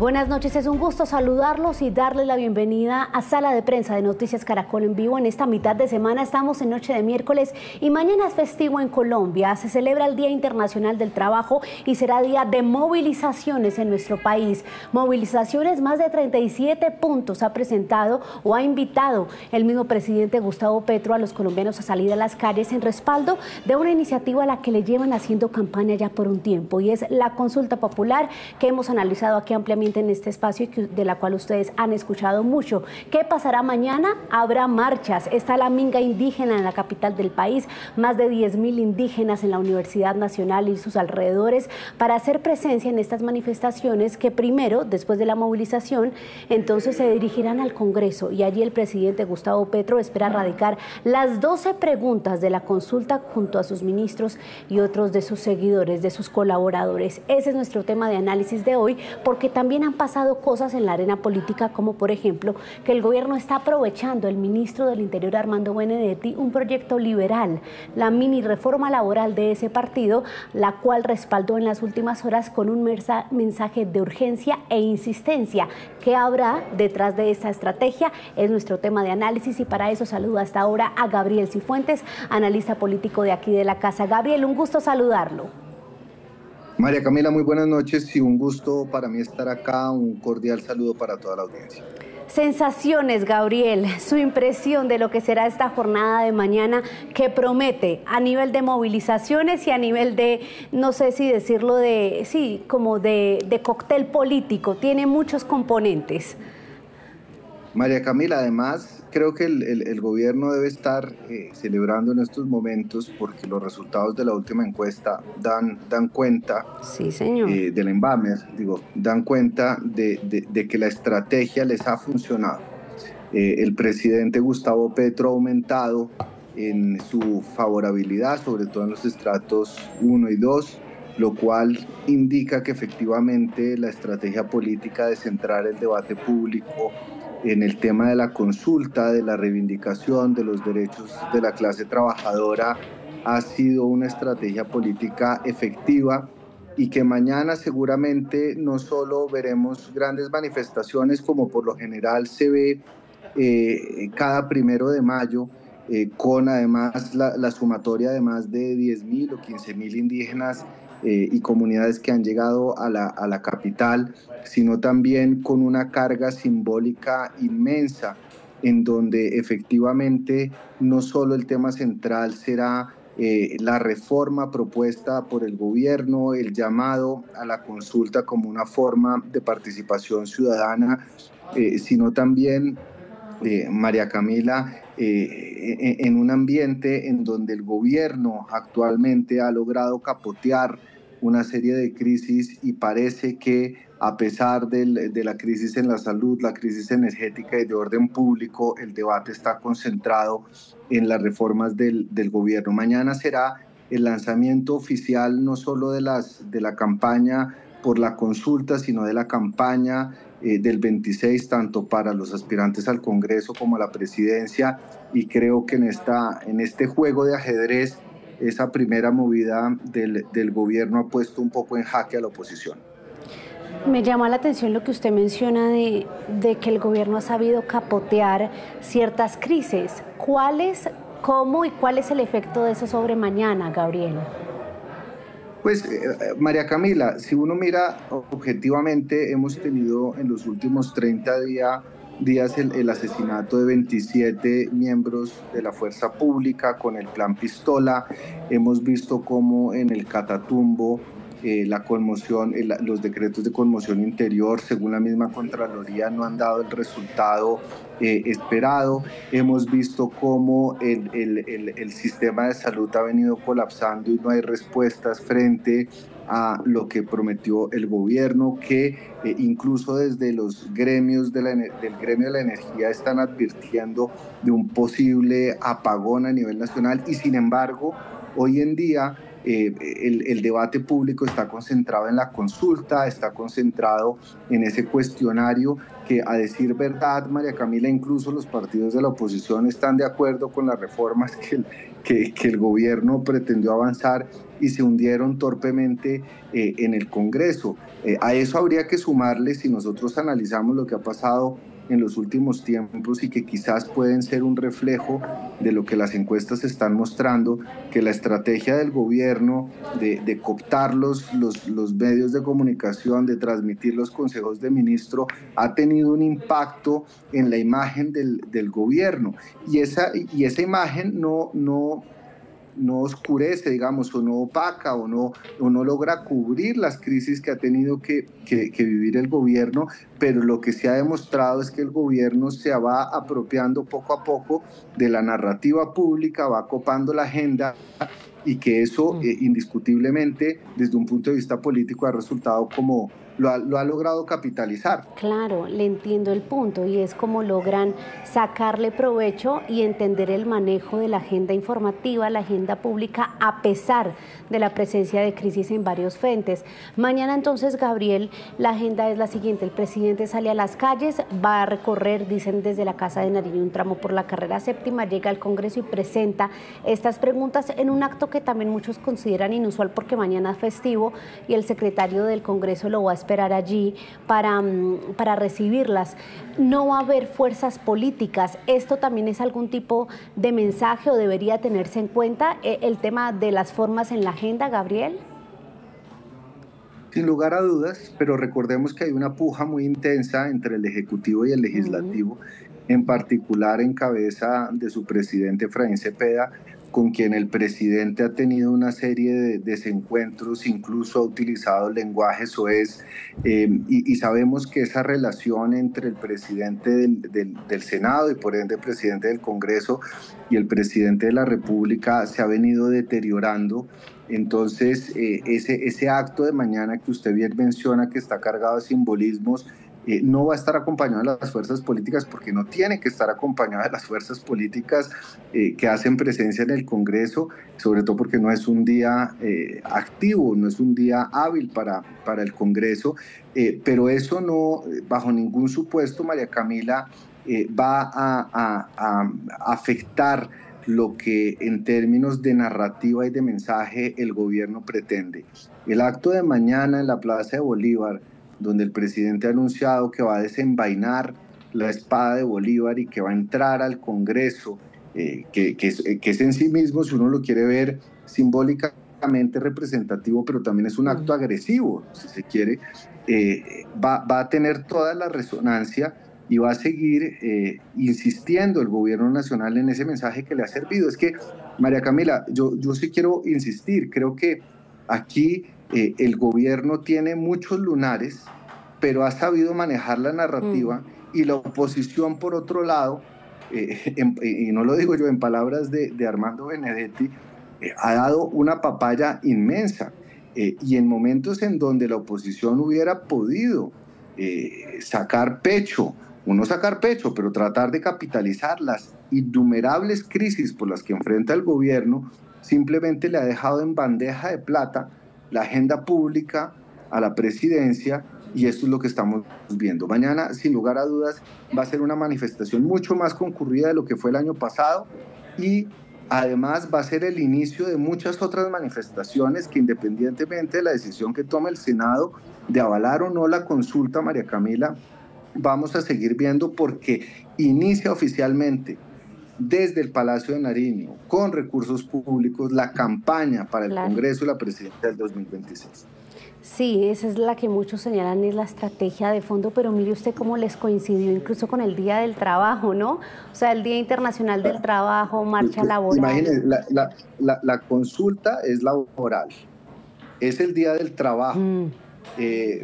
Buenas noches, es un gusto saludarlos y darles la bienvenida a Sala de Prensa de Noticias Caracol en vivo. En esta mitad de semana estamos en noche de miércoles y mañana es festivo en Colombia. Se celebra el Día Internacional del Trabajo y será día de movilizaciones en nuestro país. Movilizaciones, más de 37 puntos ha presentado o ha invitado el mismo presidente Gustavo Petro a los colombianos a salir a las calles en respaldo de una iniciativa a la que le llevan haciendo campaña ya por un tiempo, y es la consulta popular que hemos analizado aquí ampliamente en este espacio y de la cual ustedes han escuchado mucho. ¿Qué pasará mañana? Habrá marchas. Está la minga indígena en la capital del país, más de 10.000 indígenas en la Universidad Nacional y sus alrededores para hacer presencia en estas manifestaciones que primero, después de la movilización, entonces se dirigirán al Congreso, y allí el presidente Gustavo Petro espera radicar las 12 preguntas de la consulta junto a sus ministros y otros de sus seguidores, de sus colaboradores. Ese es nuestro tema de análisis de hoy, porque también han pasado cosas en la arena política, como por ejemplo que el gobierno está aprovechando, el ministro del Interior Armando Benedetti, un proyecto liberal, la mini reforma laboral de ese partido, la cual respaldó en las últimas horas con un mensaje de urgencia e insistencia. ¿Qué habrá detrás de esta estrategia? Es nuestro tema de análisis, y para eso saludo hasta ahora a Gabriel Cifuentes, analista político de aquí de la casa. Gabriel, un gusto saludarlo. María Camila, muy buenas noches y un gusto para mí estar acá. Un cordial saludo para toda la audiencia. Sensaciones, Gabriel, su impresión de lo que será esta jornada de mañana, que promete a nivel de movilizaciones y a nivel de, no sé si decirlo, como de cóctel político, tiene muchos componentes. María Camila, además creo que el gobierno debe estar celebrando en estos momentos, porque los resultados de la última encuesta dan cuenta, sí, señor, de la Inbamer, dan cuenta de que la estrategia les ha funcionado. El presidente Gustavo Petro ha aumentado en su favorabilidad, sobre todo en los estratos 1 y 2, lo cual indica que efectivamente la estrategia política de centrar el debate público en el tema de la consulta, de la reivindicación de los derechos de la clase trabajadora, ha sido una estrategia política efectiva, y que mañana seguramente no solo veremos grandes manifestaciones como por lo general se ve cada 1 de mayo, con además la sumatoria de más de 10.000 o 15.000 indígenas y comunidades que han llegado a la capital, sino también con una carga simbólica inmensa, en donde efectivamente no solo el tema central será la reforma propuesta por el gobierno, el llamado a la consulta como una forma de participación ciudadana, sino también, María Camila, en un ambiente en donde el gobierno actualmente ha logrado capotear una serie de crisis, y parece que a pesar de la crisis en la salud, la crisis energética y de orden público, el debate está concentrado en las reformas del gobierno. Mañana será el lanzamiento oficial no solo de la campaña por la consulta, sino de la campaña del 26, tanto para los aspirantes al Congreso como a la presidencia, y creo que en este juego de ajedrez, esa primera movida del gobierno ha puesto un poco en jaque a la oposición. Me llama la atención lo que usted menciona de que el gobierno ha sabido capotear ciertas crisis. ¿Cuáles, cómo y cuál es el efecto de eso sobre mañana, Gabriel? Pues, María Camila, si uno mira objetivamente, hemos tenido en los últimos 30 días el asesinato de 27 miembros de la fuerza pública con el plan Pistola. Hemos visto cómo en el Catatumbo la conmoción, los decretos de conmoción interior, según la misma Contraloría, no han dado el resultado esperado. Hemos visto cómo el sistema de salud ha venido colapsando y no hay respuestas frente a lo que prometió el gobierno, que incluso desde los gremios del gremio de la energía están advirtiendo de un posible apagón a nivel nacional, y sin embargo hoy en día el debate público está concentrado en la consulta, está concentrado en ese cuestionario que, a decir verdad, María Camila, incluso los partidos de la oposición están de acuerdo con las reformas que el gobierno pretendió avanzar y se hundieron torpemente en el Congreso. A eso habría que sumarle, si nosotros analizamos lo que ha pasado en los últimos tiempos y que quizás pueden ser un reflejo de lo que las encuestas están mostrando, que la estrategia del gobierno de cooptar los medios de comunicación, de transmitir los consejos de ministro, ha tenido un impacto en la imagen del gobierno. Y esa imagen no oscurece, digamos, o no opaca, o no logra cubrir las crisis que ha tenido que vivir el gobierno, pero lo que se ha demostrado es que el gobierno se va apropiando poco a poco de la narrativa pública, va copando la agenda, y que eso indiscutiblemente, desde un punto de vista político, ha resultado como lo ha logrado capitalizar. Claro, le entiendo el punto, y es como logran sacarle provecho y entender el manejo de la agenda informativa, la agenda pública, a pesar de la presencia de crisis en varios frentes. Mañana entonces, Gabriel, la agenda es la siguiente: el presidente sale a las calles, va a recorrer, dicen desde la Casa de Nariño, un tramo por la carrera séptima, llega al Congreso y presenta estas preguntas en un acto que también muchos consideran inusual porque mañana es festivo y el secretario del Congreso lo va a esperar allí para recibirlas. No va a haber fuerzas políticas. ¿Esto también es algún tipo de mensaje o debería tenerse en cuenta el tema de las formas en la agenda, Gabriel? Sin lugar a dudas, pero recordemos que hay una puja muy intensa entre el Ejecutivo y el Legislativo, en particular en cabeza de su presidente Efraín Cepeda, con quien el presidente ha tenido una serie de desencuentros, incluso ha utilizado lenguaje soez, y sabemos que esa relación entre el presidente del Senado y por ende el presidente del Congreso y el presidente de la República se ha venido deteriorando. Entonces, ese acto de mañana que usted bien menciona, que está cargado de simbolismos, no va a estar acompañado de las fuerzas políticas, porque no tiene que estar acompañado de las fuerzas políticas que hacen presencia en el Congreso, sobre todo porque no es un día activo, no es un día hábil para el Congreso, pero eso no, bajo ningún supuesto, María Camila, va a afectar lo que en términos de narrativa y de mensaje el gobierno pretende. El acto de mañana en la Plaza de Bolívar, donde el presidente ha anunciado que va a desenvainar la espada de Bolívar y que va a entrar al Congreso, que es en sí mismo, si uno lo quiere ver simbólicamente, representativo, pero también es un acto agresivo, si se quiere, va a tener toda la resonancia y va a seguir insistiendo el gobierno nacional en ese mensaje que le ha servido. Es que, María Camila, yo sí quiero insistir, creo que aquí el gobierno tiene muchos lunares, pero ha sabido manejar la narrativa, y la oposición, por otro lado, y no lo digo yo, en palabras de Armando Benedetti, ha dado una papaya inmensa, y en momentos en donde la oposición hubiera podido sacar pecho, pero tratar de capitalizar las innumerables crisis por las que enfrenta el gobierno, simplemente le ha dejado en bandeja de plata la agenda pública a la presidencia, y esto es lo que estamos viendo. Mañana, sin lugar a dudas, va a ser una manifestación mucho más concurrida de lo que fue el año pasado, y además va a ser el inicio de muchas otras manifestaciones que, independientemente de la decisión que tome el Senado de avalar o no la consulta, María Camila, vamos a seguir viendo, porque inicia oficialmente desde el Palacio de Nariño, con recursos públicos, la campaña para el Congreso y la presidencia del 2026. Sí, esa es la que muchos señalan es la estrategia de fondo, pero mire usted cómo les coincidió incluso con el Día del Trabajo, ¿no? O sea, el Día Internacional del Trabajo, marcha laboral. Imagínense, la consulta es laboral, es el Día del Trabajo.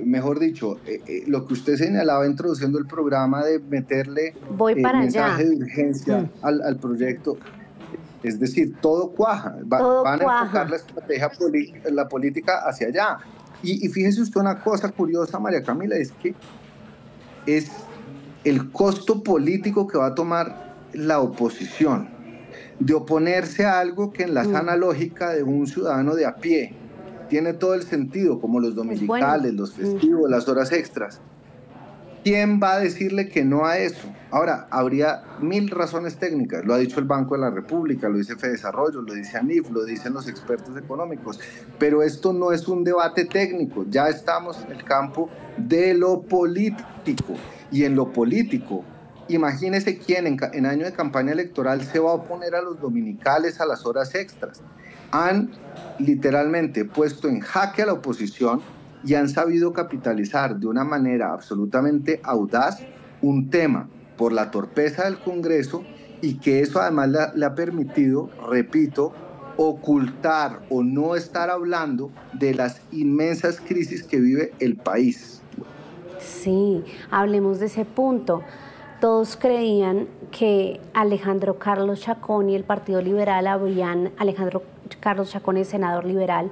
Mejor dicho, lo que usted señalaba introduciendo el programa de meterle mensaje de urgencia al proyecto, es decir, todo cuaja, van a enfocar la estrategia la política hacia allá. Y fíjese usted una cosa curiosa, María Camila, es que es el costo político que va a tomar la oposición de oponerse a algo que en la sana lógica de un ciudadano de a pie tiene todo el sentido, como los dominicales, los festivos, las horas extras. ¿Quién va a decirle que no a eso? Ahora, habría 1000 razones técnicas, lo ha dicho el Banco de la República, lo dice Fedesarrollo, lo dice ANIF, lo dicen los expertos económicos, pero esto no es un debate técnico, ya estamos en el campo de lo político, y en lo político, imagínese quién en año de campaña electoral se va a oponer a los dominicales a las horas extras. Han literalmente puesto en jaque a la oposición y han sabido capitalizar de una manera absolutamente audaz un tema por la torpeza del Congreso, y que eso además le ha permitido, repito, ocultar o no estar hablando de las inmensas crisis que vive el país. Sí, hablemos de ese punto. Todos creían que Alejandro Carlos Chacón y el Partido Liberal Alejandro Carlos Chacón, el senador liberal,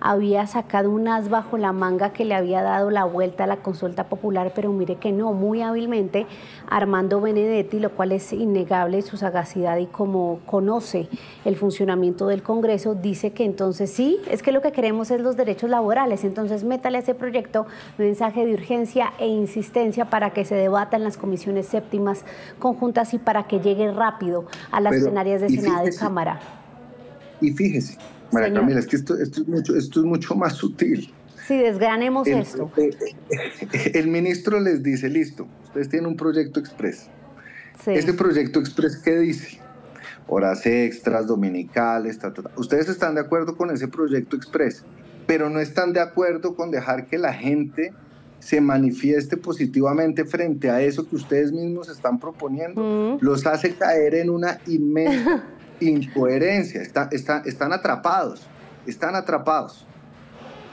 había sacado un as bajo la manga que le había dado la vuelta a la consulta popular, pero mire que no, muy hábilmente Armando Benedetti, lo cual es innegable su sagacidad y como conoce el funcionamiento del Congreso, dice que entonces sí, es que lo que queremos es los derechos laborales, entonces métale a ese proyecto mensaje de urgencia e insistencia para que se debata en las comisiones séptimas conjuntas y para que llegue rápido a las plenarias de Senado y Cámara. Y fíjese, María Camila, es que esto es mucho más sutil. Sí, desgranemos esto. El ministro les dice, listo, ustedes tienen un proyecto express. Sí. Ese proyecto express, ¿qué dice? Horas extras, dominicales, Ustedes están de acuerdo con ese proyecto express, pero no están de acuerdo con dejar que la gente se manifieste positivamente frente a eso que ustedes mismos están proponiendo. Los hace caer en una inmensa incoherencia, están atrapados.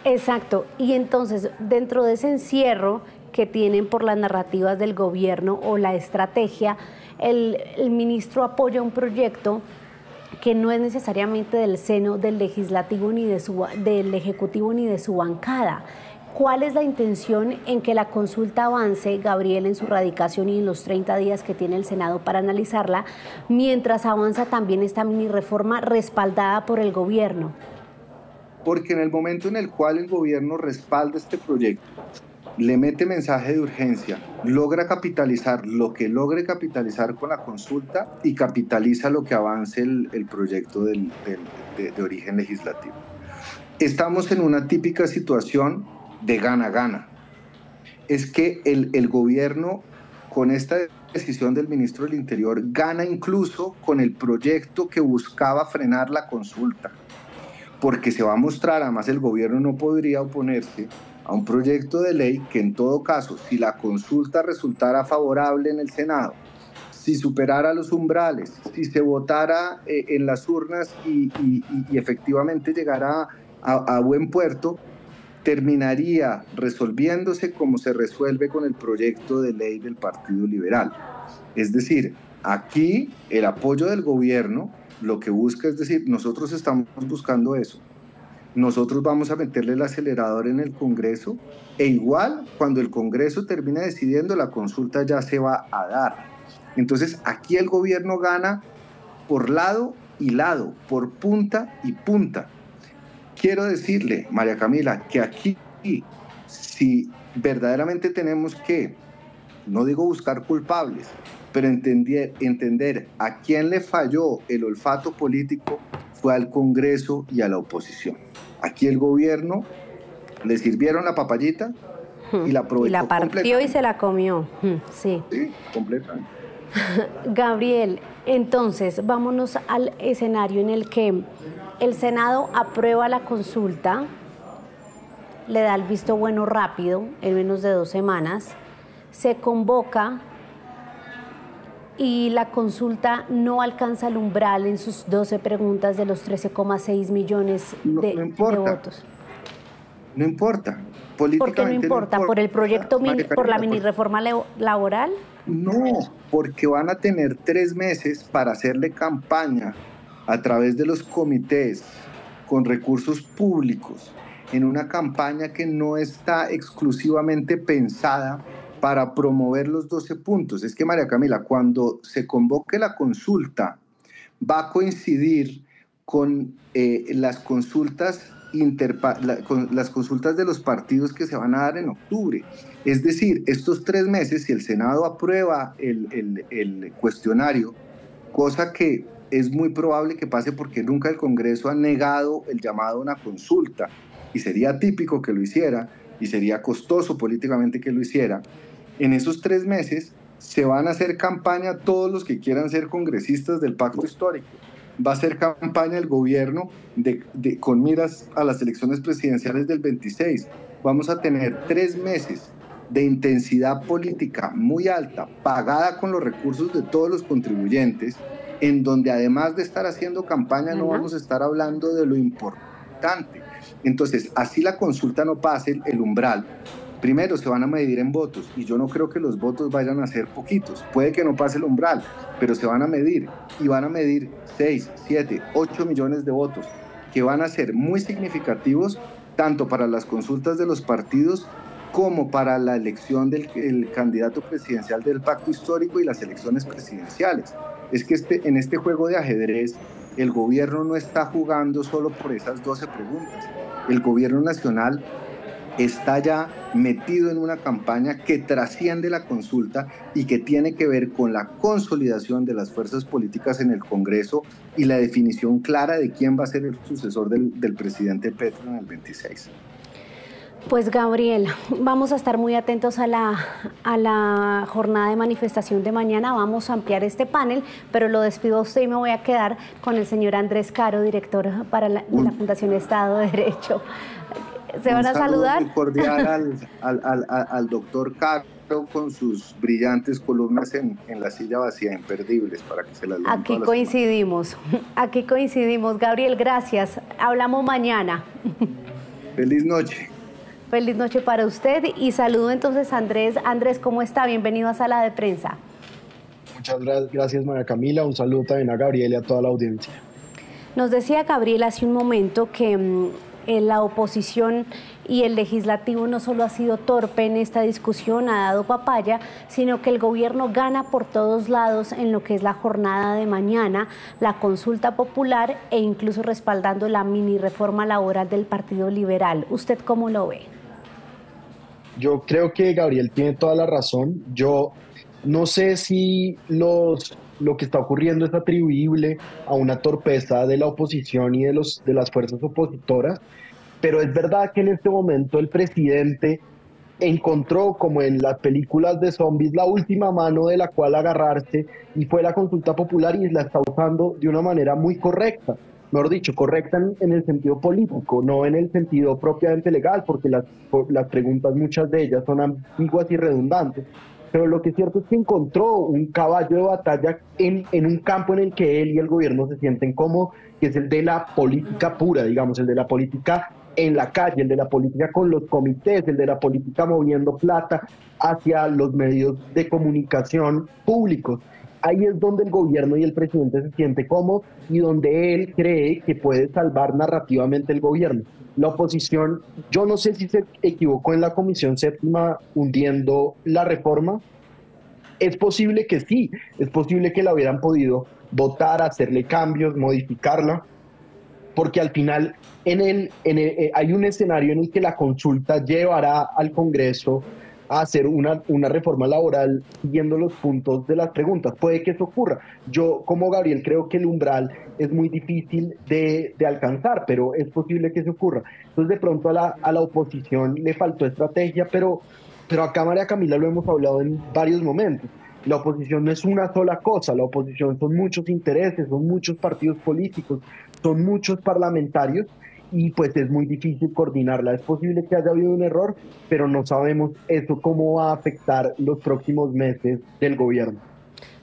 Exacto, y entonces dentro de ese encierro que tienen por las narrativas del gobierno o la estrategia, el ministro apoya un proyecto que no es necesariamente del seno del legislativo ni del ejecutivo ni de su bancada. ¿Cuál es la intención en que la consulta avance, Gabriel, en su radicación y en los 30 días que tiene el Senado para analizarla, mientras avanza también esta mini reforma respaldada por el gobierno? Porque en el momento en el cual el gobierno respalda este proyecto, le mete mensaje de urgencia, logra capitalizar lo que logre capitalizar con la consulta y capitaliza lo que avance el proyecto de origen legislativo. Estamos en una típica situación de gana-gana. Es que el gobierno, con esta decisión del ministro del Interior, gana incluso con el proyecto que buscaba frenar la consulta, porque se va a mostrar, además el gobierno no podría oponerse a un proyecto de ley que en todo caso, si la consulta resultara favorable en el Senado, si superara los umbrales, si se votara en las urnas y efectivamente llegara a buen puerto, terminaría resolviéndose como se resuelve con el proyecto de ley del Partido Liberal. Es decir, aquí el apoyo del gobierno lo que busca es decir, nosotros estamos buscando eso, nosotros vamos a meterle el acelerador en el Congreso, e igual cuando el Congreso termine decidiendo, la consulta ya se va a dar. Entonces aquí el gobierno gana por lado y lado, por punta y punta. Quiero decirle, María Camila, que aquí, si verdaderamente tenemos que, no digo buscar culpables, pero entender a quién le falló el olfato político, fue al Congreso y a la oposición. Aquí el gobierno le sirvieron la papayita y la aprovechó. Y la partió y se la comió. Sí, completamente. Gabriel, entonces vámonos al escenario en el que el Senado aprueba la consulta, le da el visto bueno rápido, en menos de 2 semanas, se convoca y la consulta no alcanza el umbral en sus 12 preguntas de los 13,6 millones de votos. No importa. ¿Por qué no importa? ¿Por el proyecto, por la mini reforma laboral? No, porque van a tener 3 meses para hacerle campaña a través de los comités, con recursos públicos, en una campaña que no está exclusivamente pensada para promover los 12 puntos. Es que, María Camila, cuando se convoque la consulta, va a coincidir con las consultas con las consultas de los partidos que se van a dar en octubre. Es decir, estos 3 meses, si el Senado aprueba el cuestionario, cosa que es muy probable que pase porque nunca el Congreso ha negado el llamado a una consulta, y sería típico que lo hiciera, y sería costoso políticamente que lo hiciera, en esos 3 meses se van a hacer campaña todos los que quieran ser congresistas del pacto histórico. Va a ser campaña el gobierno con miras a las elecciones presidenciales del 26. Vamos a tener 3 meses de intensidad política muy alta, pagada con los recursos de todos los contribuyentes, en donde además de estar haciendo campaña no vamos a estar hablando de lo importante. Entonces, así la consulta no pase el umbral, primero se van a medir en votos, y yo no creo que los votos vayan a ser poquitos. Puede que no pase el umbral, pero se van a medir, y van a medir 6, 7, 8 millones de votos, que van a ser muy significativos tanto para las consultas de los partidos como para la elección del candidato presidencial del pacto histórico y las elecciones presidenciales. Es que en este juego de ajedrez el gobierno no está jugando solo por esas 12 preguntas. El gobierno nacional está ya metido en una campaña que trasciende la consulta y que tiene que ver con la consolidación de las fuerzas políticas en el Congreso y la definición clara de quién va a ser el sucesor del presidente Petro en el 26. Pues Gabriel, vamos a estar muy atentos a la jornada de manifestación de mañana. Vamos a ampliar este panel, pero lo despido a usted y me voy a quedar con el señor Andrés Caro, director de la Fundación Estado de Derecho. ¿Se van a saludar? Un saludo muy cordial al doctor Caro con sus brillantes columnas en la silla vacía, imperdibles, para que se las lean. Aquí coincidimos, Gabriel, gracias. Hablamos mañana. Feliz noche. Feliz noche para usted y saludo entonces a Andrés. Andrés, ¿cómo está? Bienvenido a Sala de Prensa. Muchas gracias, María Camila. Un saludo también a Gabriel y a toda la audiencia. Nos decía Gabriel hace un momento que la oposición y el legislativo no solo ha sido torpe en esta discusión, ha dado papaya, sino que el gobierno gana por todos lados en lo que es la jornada de mañana, la consulta popular e incluso respaldando la mini reforma laboral del Partido Liberal. ¿Usted cómo lo ve? Yo creo que Gabriel tiene toda la razón. Yo no sé si lo que está ocurriendo es atribuible a una torpeza de la oposición y de las fuerzas opositoras, pero es verdad que en este momento el presidente encontró, como en las películas de zombies, la última mano de la cual agarrarse, y fue la consulta popular, y la está usando de una manera muy correcta. Mejor dicho, correcta en el sentido político, no en el sentido propiamente legal, porque las preguntas, muchas de ellas son ambiguas y redundantes. Pero lo que es cierto es que encontró un caballo de batalla en un campo en el que él y el gobierno se sienten cómodos, que es el de la política pura, digamos, el de la política en la calle, el de la política con los comités, el de la política moviendo plata hacia los medios de comunicación públicos. Ahí es donde el gobierno y el presidente se sienten cómodos y donde él cree que puede salvar narrativamente el gobierno. La oposición, yo no sé si se equivocó en la Comisión Séptima hundiendo la reforma. Es posible que sí, es posible que la hubieran podido votar, hacerle cambios, modificarla, porque al final hay un escenario en el que la consulta llevará al Congreso a hacer una reforma laboral siguiendo los puntos de las preguntas. Puede que eso ocurra. Yo, como Gabriel, creo que el umbral es muy difícil de alcanzar, pero es posible que eso ocurra. Entonces, de pronto a la oposición le faltó estrategia, pero acá, María Camila, lo hemos hablado en varios momentos. La oposición no es una sola cosa, la oposición son muchos intereses, son muchos partidos políticos, son muchos parlamentarios, y pues es muy difícil coordinarla. Es posible que haya habido un error, pero no sabemos eso cómo va a afectar los próximos meses del gobierno.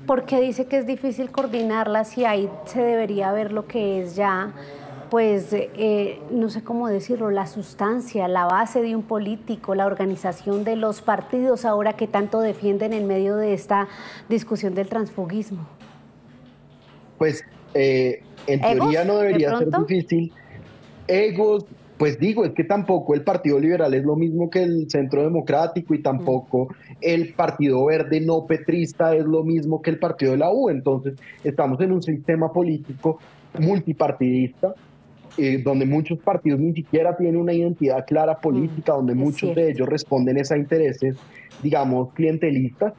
¿Por qué dice que es difícil coordinarla si ahí se debería ver lo que es ya, pues, no sé cómo decirlo, la sustancia, la base de un político, la organización de los partidos ahora que tanto defienden en medio de esta discusión del transfugismo? Pues en teoría no debería ser difícil. Egos, Pues digo, es que tampoco el Partido Liberal es lo mismo que el Centro Democrático y tampoco el Partido Verde no petrista es lo mismo que el Partido de la U. Entonces, estamos en un sistema político multipartidista, donde muchos partidos ni siquiera tienen una identidad clara política, donde Es muchos de cierto. ellos responden a intereses, digamos, clientelistas.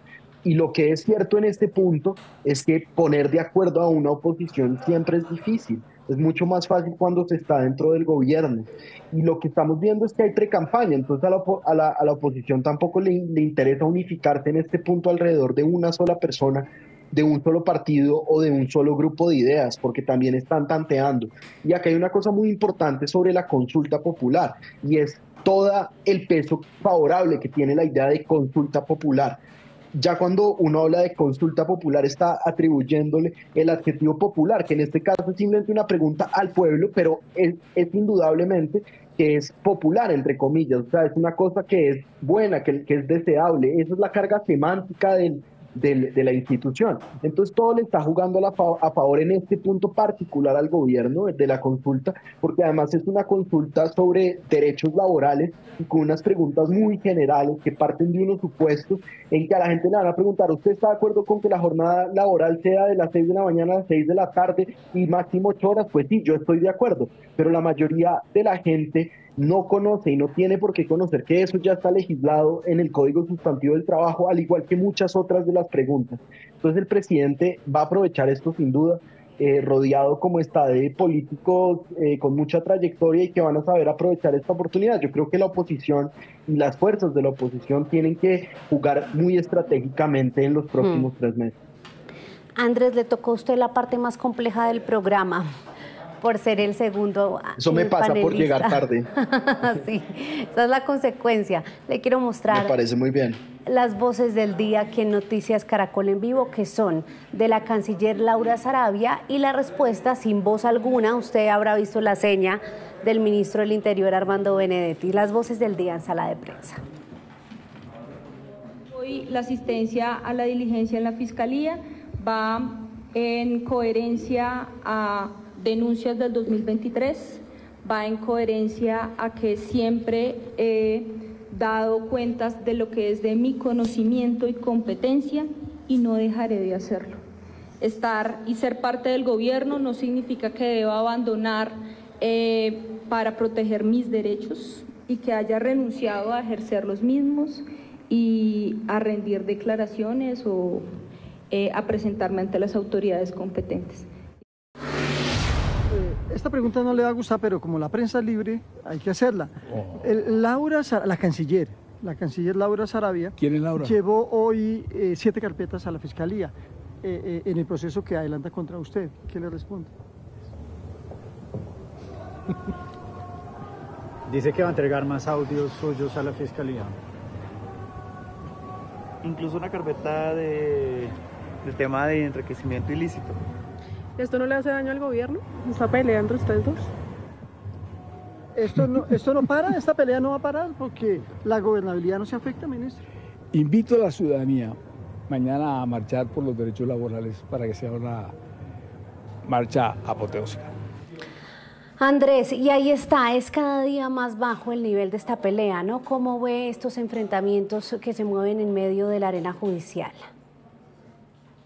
Y lo que es cierto en este punto es que poner de acuerdo a una oposición siempre es difícil. Es mucho más fácil cuando se está dentro del gobierno. Y lo que estamos viendo es que hay precampaña, entonces a la oposición tampoco le interesa unificarse en este punto alrededor de una sola persona, de un solo partido o de un solo grupo de ideas, porque también están tanteando. Y acá hay una cosa muy importante sobre la consulta popular, y es todo el peso favorable que tiene la idea de consulta popular. Ya cuando uno habla de consulta popular está atribuyéndole el adjetivo popular, que en este caso es simplemente una pregunta al pueblo, pero es indudablemente que es popular, entre comillas, o sea, es una cosa que es buena, que es deseable. Esa es la carga semántica de la institución. Entonces todo le está jugando a favor en este punto particular al gobierno de la consulta, porque además es una consulta sobre derechos laborales y con unas preguntas muy generales que parten de unos supuestos en que a la gente le van a preguntar: ¿usted está de acuerdo con que la jornada laboral sea de las 6 de la mañana a las 6 de la tarde y máximo 8 horas? Pues sí, yo estoy de acuerdo, pero la mayoría de la gente no conoce y no tiene por qué conocer que eso ya está legislado en el Código Sustantivo del Trabajo, al igual que muchas otras de las preguntas. Entonces el presidente va a aprovechar esto sin duda, rodeado como está de políticos con mucha trayectoria y que van a saber aprovechar esta oportunidad. Yo creo que la oposición y las fuerzas de la oposición tienen que jugar muy estratégicamente en los próximos 3 meses. Andrés, le tocó a usted la parte más compleja del programa, por ser el segundo Eso me pasa por llegar tarde. Sí, esa es la consecuencia. Le quiero mostrar. Me parece muy bien. Las voces del día aquí en Noticias Caracol en Vivo, que son de la canciller Laura Sarabia, y la respuesta sin voz alguna. Usted habrá visto la seña del ministro del Interior, Armando Benedetti. Las voces del día en sala de prensa. Hoy la asistencia a la diligencia en la Fiscalía va en coherencia a denuncias del 2023, va en coherencia a que siempre he dado cuentas de lo que es de mi conocimiento y competencia y no dejaré de hacerlo. Estar y ser parte del gobierno no significa que deba abandonar para proteger mis derechos y que haya renunciado a ejercer los mismos y a rendir declaraciones o a presentarme ante las autoridades competentes. Esta pregunta no le va a gustar, pero como la prensa es libre, hay que hacerla. La canciller Laura Sarabia. ¿Quién es Laura? Llevó hoy 7 carpetas a la Fiscalía en el proceso que adelanta contra usted. ¿Qué le responde? Dice que va a entregar más audios suyos a la Fiscalía. Incluso una carpeta del tema de enriquecimiento ilícito. ¿Esto no le hace daño al gobierno? ¿Está peleando ustedes dos? Esto no para, esta pelea no va a parar porque la gobernabilidad no se afecta, ministro. Invito a la ciudadanía mañana a marchar por los derechos laborales para que sea una marcha apoteósica. Andrés, y ahí está, es cada día más bajo el nivel de esta pelea, ¿no? ¿Cómo ve estos enfrentamientos que se mueven en medio de la arena judicial?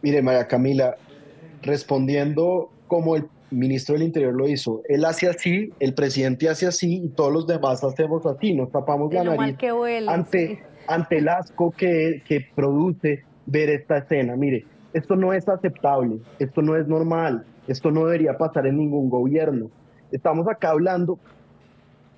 Mire, María Camila, respondiendo como el ministro del Interior lo hizo, él hace así, el presidente hace así y todos los demás hacemos así, nos tapamos la nariz ante el asco que produce ver esta escena. Mire, esto no es aceptable, esto no es normal, esto no debería pasar en ningún gobierno. Estamos acá hablando,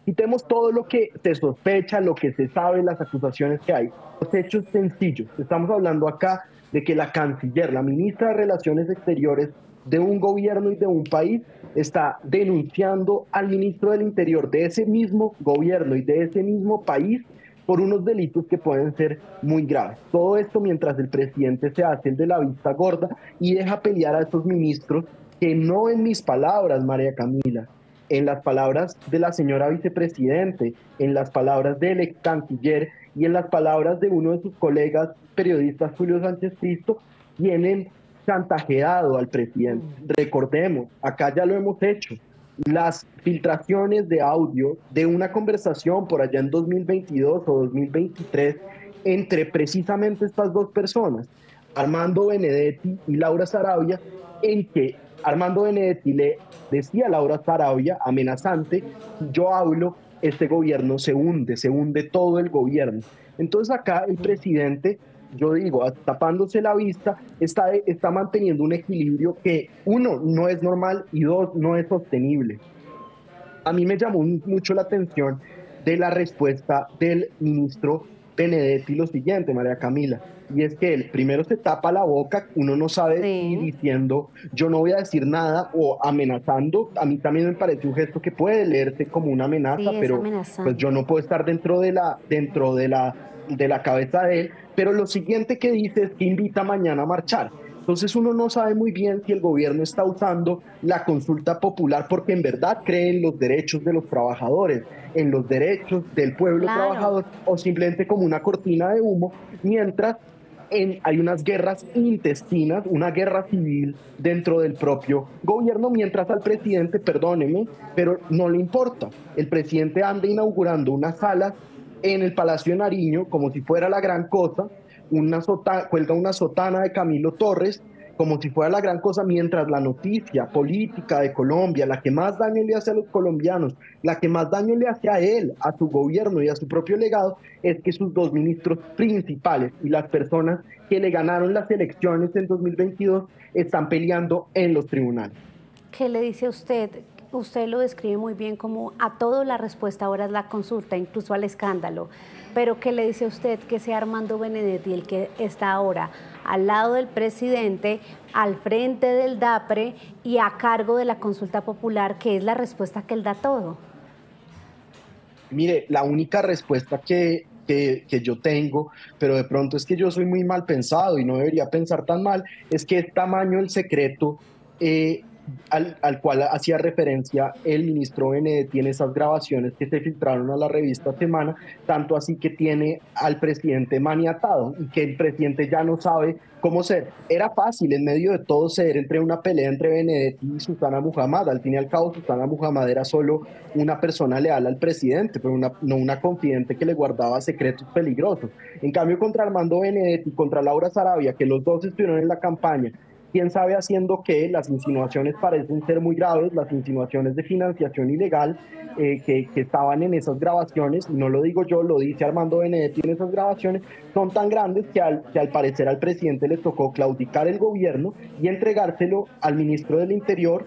quitemos todo lo que se sospecha, lo que se sabe, las acusaciones que hay, los hechos sencillos. Estamos hablando acá de que la canciller, la ministra de Relaciones Exteriores de un gobierno y de un país, está denunciando al ministro del Interior de ese mismo gobierno y de ese mismo país por unos delitos que pueden ser muy graves. Todo esto mientras el presidente se hace el de la vista gorda y deja pelear a estos ministros que no en mis palabras, María Camila, en las palabras de la señora vicepresidente, en las palabras del ex canciller y en las palabras de uno de sus colegas periodistas, Julio Sánchez Cristo, tienen chantajeado al presidente. Recordemos, acá ya lo hemos hecho. las filtraciones de audio de una conversación por allá en 2022 o 2023 entre precisamente estas dos personas, Armando Benedetti y Laura Sarabia, en que Armando Benedetti le decía a Laura Sarabia, amenazante: yo hablo, este gobierno se hunde todo el gobierno. Entonces acá el presidente, yo digo, tapándose la vista, está manteniendo un equilibrio que, uno, no es normal y dos, no es sostenible. A mí me llamó mucho la atención de la respuesta del ministro Benedetti lo siguiente, María Camila, y es que él primero se tapa la boca, uno no sabe si diciendo yo no voy a decir nada o amenazando. A mí también me parece un gesto que puede leerse como una amenaza, pero pues yo no puedo estar dentro de la cabeza de él. Pero lo siguiente que dice es que invita mañana a marchar. Entonces uno no sabe muy bien si el gobierno está usando la consulta popular porque en verdad cree en los derechos de los trabajadores, en los derechos del pueblo trabajador, o simplemente como una cortina de humo, mientras hay unas guerras intestinas, una guerra civil dentro del propio gobierno, mientras al presidente, perdóneme, pero no le importa. El presidente anda inaugurando una sala en el Palacio de Nariño como si fuera la gran cosa, cuelga una sotana de Camilo Torres como si fuera la gran cosa, mientras la noticia política de Colombia, la que más daño le hace a los colombianos, la que más daño le hace a él, a su gobierno y a su propio legado, es que sus dos ministros principales y las personas que le ganaron las elecciones en 2022 están peleando en los tribunales. ¿Qué le dice a usted? Usted lo describe muy bien como a todo la respuesta ahora es la consulta, incluso al escándalo. Pero ¿qué le dice a usted que sea Armando Benedetti el que está ahora al lado del presidente, al frente del DAPRE y a cargo de la consulta popular, que es la respuesta que él da a todo? Mire, la única respuesta que yo tengo, pero de pronto es que yo soy muy mal pensado y no debería pensar tan mal, es que es tamaño el secreto al cual hacía referencia el ministro Benedetti en esas grabaciones que se filtraron a la revista Semana, tanto así que tiene al presidente maniatado y que el presidente ya no sabe cómo ser. Era fácil en medio de todo ceder entre una pelea entre Benedetti y Susana Muhammad. Al fin y al cabo, Susana Muhammad era solo una persona leal al presidente, pero no una confidente que le guardaba secretos peligrosos. En cambio, contra Armando Benedetti y contra Laura Sarabia, que los dos estuvieron en la campaña, quién sabe haciendo qué, las insinuaciones parecen ser muy graves, las insinuaciones de financiación ilegal que estaban en esas grabaciones, y no lo digo yo, lo dice Armando Benedetti en esas grabaciones, son tan grandes que al parecer al presidente le tocó claudicar el gobierno y entregárselo al ministro del Interior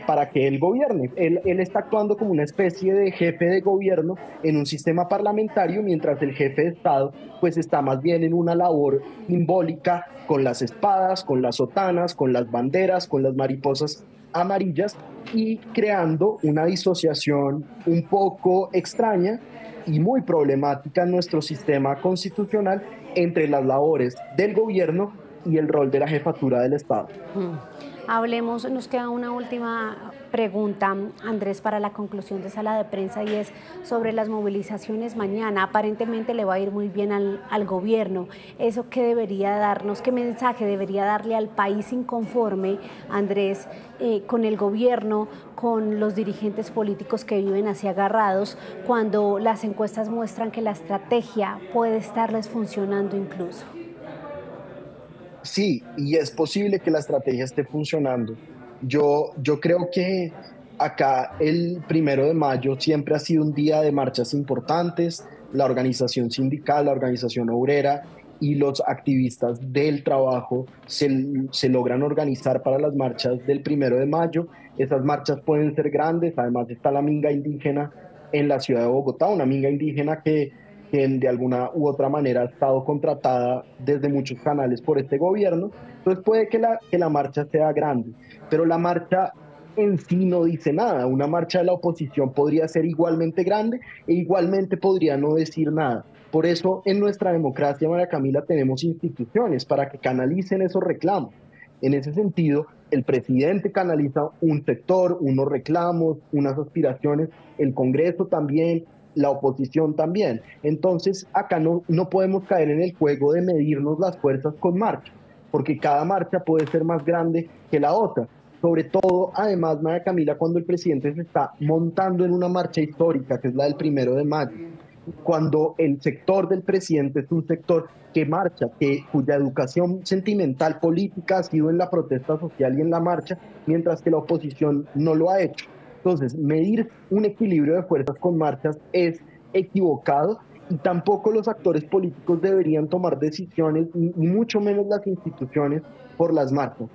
para que él gobierne. Él está actuando como una especie de jefe de gobierno en un sistema parlamentario, mientras el jefe de Estado pues está más bien en una labor simbólica con las espadas, con las sotanas, con las banderas, con las mariposas amarillas, y creando una disociación un poco extraña y muy problemática en nuestro sistema constitucional entre las labores del gobierno y el rol de la jefatura del Estado. Hablemos, nos queda una última pregunta, Andrés, para la conclusión de sala de prensa, y es sobre las movilizaciones mañana. Aparentemente le va a ir muy bien al gobierno. ¿Eso qué debería darnos, qué mensaje debería darle al país inconforme, Andrés, con el gobierno, con los dirigentes políticos que viven así agarrados, cuando las encuestas muestran que la estrategia puede estarles funcionando incluso? Sí, y es posible que la estrategia esté funcionando. Yo creo que acá el 1 de mayo siempre ha sido un día de marchas importantes. La organización sindical, la organización obrera y los activistas del trabajo se logran organizar para las marchas del 1 de mayo. Esas marchas pueden ser grandes. Además está la minga indígena en la ciudad de Bogotá, una minga indígena que de alguna u otra manera ha estado contratada desde muchos canales por este gobierno. Entonces puede que la marcha sea grande, pero la marcha en sí no dice nada. Una marcha de la oposición podría ser igualmente grande e igualmente podría no decir nada. Por eso en nuestra democracia, María Camila, tenemos instituciones para que canalicen esos reclamos. En ese sentido, el presidente canaliza un sector, unos reclamos, unas aspiraciones, el Congreso también, la oposición también. Entonces acá no podemos caer en el juego de medirnos las fuerzas con marcha, porque cada marcha puede ser más grande que la otra. sobre todo, además, María Camila, cuando el presidente se está montando en una marcha histórica, que es la del 1 de mayo, cuando el sector del presidente es un sector que marcha, cuya educación sentimental política ha sido en la protesta social y en la marcha, mientras que la oposición no lo ha hecho. Entonces, medir un equilibrio de fuerzas con marchas es equivocado, y tampoco los actores políticos deberían tomar decisiones, ni mucho menos las instituciones, por las marchas.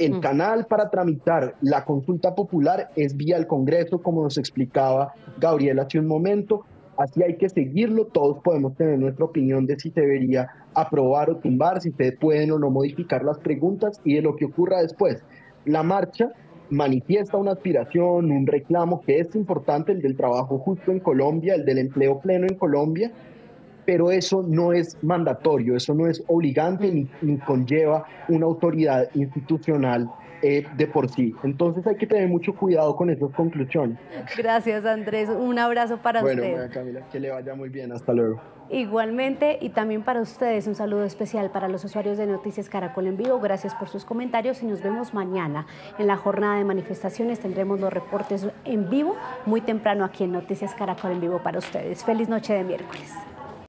El canal para tramitar la consulta popular es vía el Congreso, como nos explicaba Gabriel hace un momento. Así hay que seguirlo. Todos podemos tener nuestra opinión de si se debería aprobar o tumbar, si se pueden o no modificar las preguntas y de lo que ocurra después. La marcha manifiesta una aspiración, un reclamo que es importante, el del trabajo justo en Colombia, el del empleo pleno en Colombia, pero eso no es mandatorio, eso no es obligante ni conlleva una autoridad institucional de por sí. Entonces hay que tener mucho cuidado con esas conclusiones. Gracias, Andrés. Un abrazo para usted. Bueno, María Camila, que le vaya muy bien. Hasta luego. Igualmente, y también para ustedes, un saludo especial para los usuarios de Noticias Caracol en Vivo. Gracias por sus comentarios y nos vemos mañana. En la jornada de manifestaciones tendremos los reportes en vivo muy temprano aquí en Noticias Caracol en Vivo para ustedes. Feliz noche de miércoles.